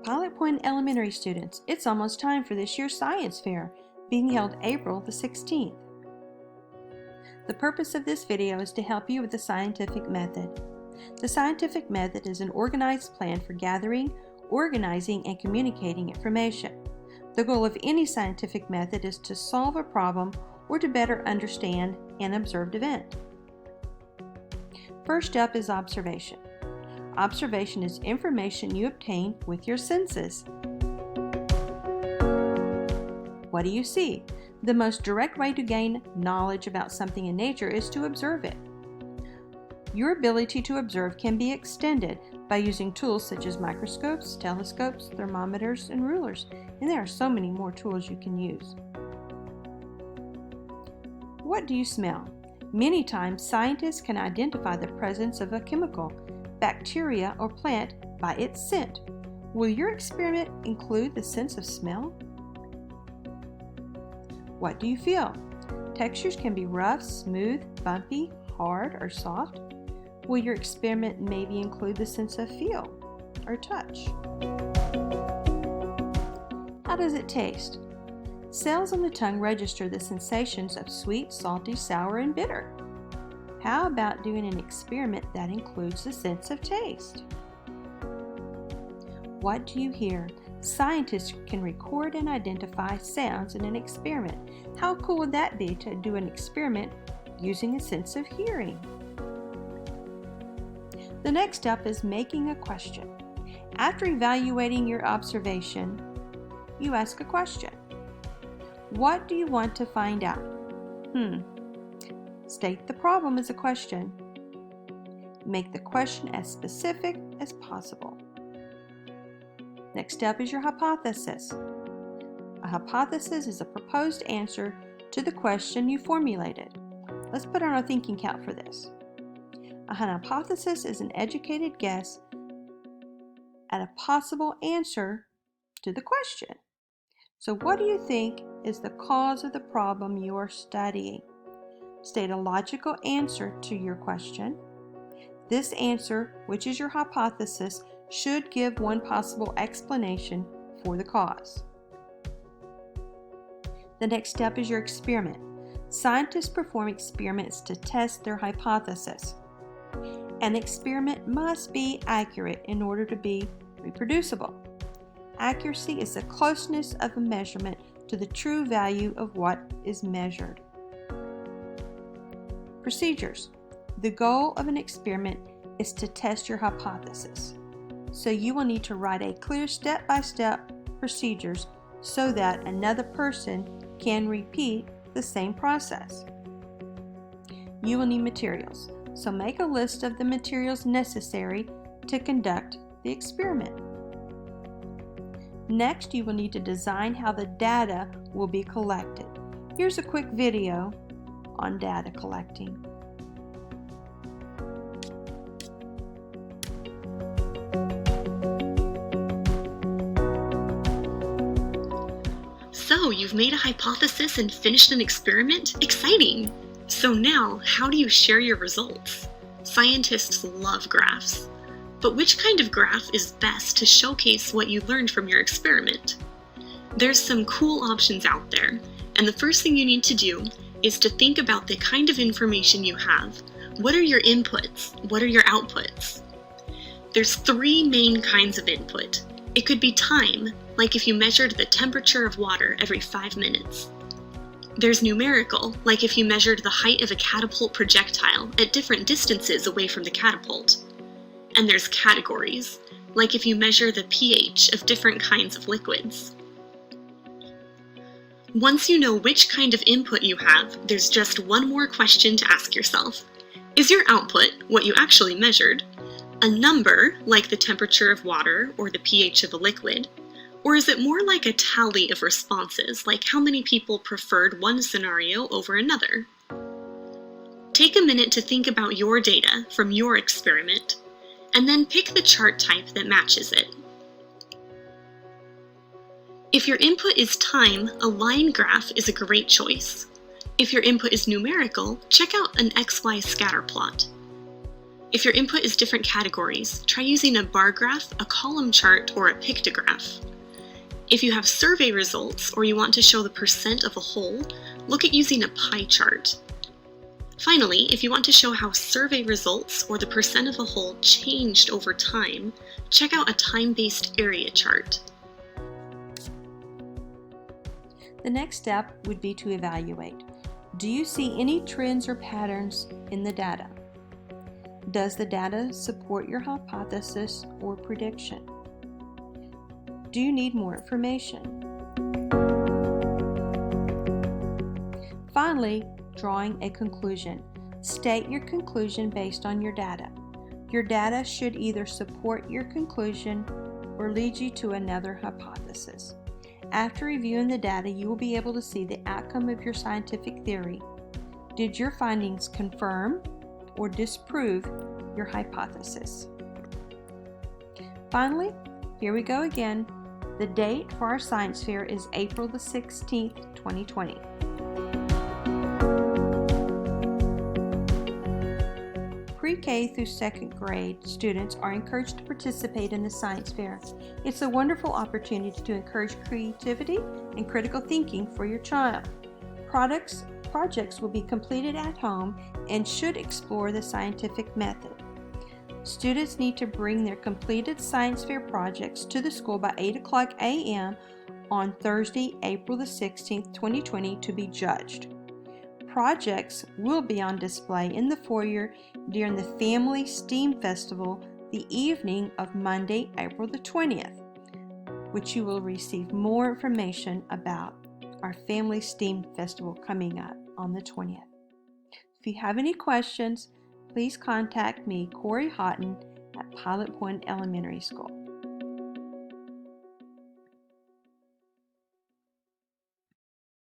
Pilot Point Elementary students, it's almost time for this year's science fair, being held April the 16th. The purpose of this video is to help you with the scientific method. The scientific method is an organized plan for gathering, organizing, and communicating information. The goal of any scientific method is to solve a problem or to better understand an observed event. First up is observation. Observation is information you obtain with your senses. What do you see? The most direct way to gain knowledge about something in nature is to observe it. Your ability to observe can be extended by using tools such as microscopes, telescopes, thermometers, and rulers, and there are so many more tools you can use. What do you smell? Many times, scientists can identify the presence of a chemical, bacteria, or plant by its scent. Will your experiment include the sense of smell? What do you feel? Textures can be rough, smooth, bumpy, hard, or soft. Will your experiment maybe include the sense of feel or touch? How does it taste? Cells on the tongue register the sensations of sweet, salty, sour, and bitter. How about doing an experiment that includes the sense of taste? What do you hear? Scientists can record and identify sounds in an experiment. How cool would that be to do an experiment using a sense of hearing? The next step is making a question. After evaluating your observation, you ask a question. What do you want to find out? State the problem as a question. Make the question as specific as possible. Next step is your hypothesis. A hypothesis is a proposed answer to the question you formulated. Let's put on our thinking cap for this. A hypothesis is an educated guess at a possible answer to the question. So what do you think is the cause of the problem you are studying? State a logical answer to your question. This answer, which is your hypothesis, should give one possible explanation for the cause. The next step is your experiment. Scientists perform experiments to test their hypothesis. An experiment must be accurate in order to be reproducible. Accuracy is the closeness of a measurement to the true value of what is measured. Procedures. The goal of an experiment is to test your hypothesis. So you will need to write a clear step-by-step procedures so that another person can repeat the same process. You will need materials. So make a list of the materials necessary to conduct the experiment. Next, you will need to design how the data will be collected. Here's a quick video on data collecting. So, you've made a hypothesis and finished an experiment? Exciting! So now, how do you share your results? Scientists love graphs. But which kind of graph is best to showcase what you learned from your experiment? There's some cool options out there, and the first thing you need to do is to think about the kind of information you have. What are your inputs? What are your outputs? There's three main kinds of input. It could be time, like if you measured the temperature of water every 5 minutes. There's numerical, like if you measured the height of a catapult projectile at different distances away from the catapult. And there's categories, like if you measure the pH of different kinds of liquids. Once you know which kind of input you have, there's just one more question to ask yourself. Is your output, what you actually measured, a number, like the temperature of water or the pH of a liquid? Or is it more like a tally of responses, like how many people preferred one scenario over another? Take a minute to think about your data from your experiment, and then pick the chart type that matches it. If your input is time, a line graph is a great choice. If your input is numerical, check out an XY scatter plot. If your input is different categories, try using a bar graph, a column chart, or a pictograph. If you have survey results or you want to show the percent of a whole, look at using a pie chart. Finally, if you want to show how survey results or the percent of a whole changed over time, check out a time-based area chart. The next step would be to evaluate. Do you see any trends or patterns in the data? Does the data support your hypothesis or prediction? Do you need more information? Finally, drawing a conclusion. State your conclusion based on your data. Your data should either support your conclusion or lead you to another hypothesis. After reviewing the data, you will be able to see the outcome of your scientific theory. Did your findings confirm or disprove your hypothesis? Finally, here we go again. The date for our science fair is April the 16th, 2020. Pre-K through second grade students are encouraged to participate in the science fair. It's a wonderful opportunity to encourage creativity and critical thinking for your child. Projects will be completed at home and should explore the scientific method. Students need to bring their completed science fair projects to the school by 8:00 a.m. on Thursday, April the 16th, 2020 to be judged. Projects will be on display in the foyer during the Family STEAM Festival the evening of Monday, April the 20th, which you will receive more information about our Family STEAM Festival coming up on the 20th. If you have any questions, please contact me, Corey Houghton, at Pilot Point Elementary School.